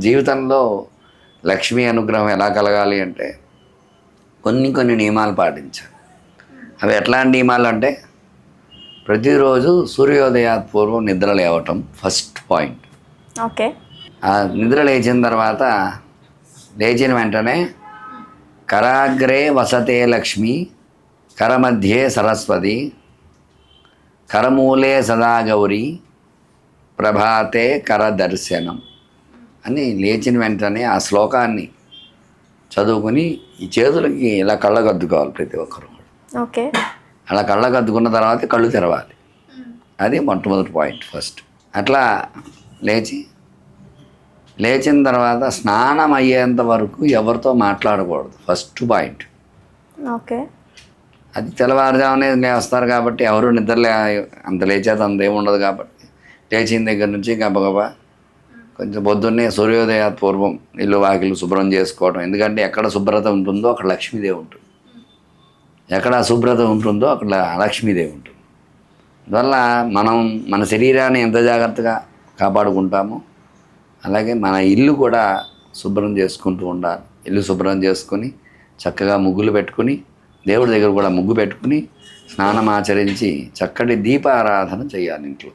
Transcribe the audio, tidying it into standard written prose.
జీవితంలో లక్ష్మీ అనుగ్రహం ఎలా కలగాలి అంటే కొన్ని నియమాలు పాటించాలి. అవి ఎట్లాంటి నియమాలు అంటే ప్రతిరోజు సూర్యోదయాత్ పూర్వం నిద్ర లేవటం ఫస్ట్ పాయింట్. ఓకే. ఆ నిద్ర లేచిన తర్వాత లేచిన వెంటనే కరాగ్రే వసతే లక్ష్మి, కరమధ్యే సరస్వతి, కరమూలే సదా గౌరీ, ప్రభాతే కరదర్శనం అని లేచిన వెంటనే ఆ శ్లోకాన్ని చదువుకుని ఈ చేతులకి ఇలా కళ్ళకద్దుకోవాలి ప్రతి ఒక్కరు. ఓకే. అలా కళ్ళకద్దుకున్న తర్వాత కళ్ళు తెరవాలి. అది మొట్టమొదటి పాయింట్ ఫస్ట్. అట్లా లేచిన తర్వాత స్నానం అయ్యేంత వరకు ఎవరితో మాట్లాడకూడదు ఫస్ట్ పాయింట్. ఓకే. అది తెల్లవారుజామునే లేస్తారు కాబట్టి ఎవరు నిద్రలే అంత లేచేది అంత ఏముండదు కాబట్టి లేచిన దగ్గర నుంచి గబగబా కొంచెం పొద్దున్నే సూర్యోదయాత్ పూర్వం ఇల్లు వాకిలు శుభ్రం చేసుకోవడం. ఎందుకంటే ఎక్కడ శుభ్రత ఉంటుందో అక్కడ లక్ష్మీదేవి ఉంటుంది, ఎక్కడ అశుభ్రత ఉంటుందో అక్కడ లక్ష్మీదేవి ఉంటుంది. అందువల్ల మనం మన శరీరాన్ని ఎంత జాగ్రత్తగా కాపాడుకుంటామో అలాగే మన ఇల్లు కూడా శుభ్రం చేసుకుంటూ ఉండాలి. ఇల్లు శుభ్రం చేసుకుని చక్కగా ముగ్గులు పెట్టుకుని దేవుడి దగ్గర కూడా ముగ్గు పెట్టుకుని స్నానం ఆచరించి చక్కటి దీపారాధన చేయాలి ఇంట్లో.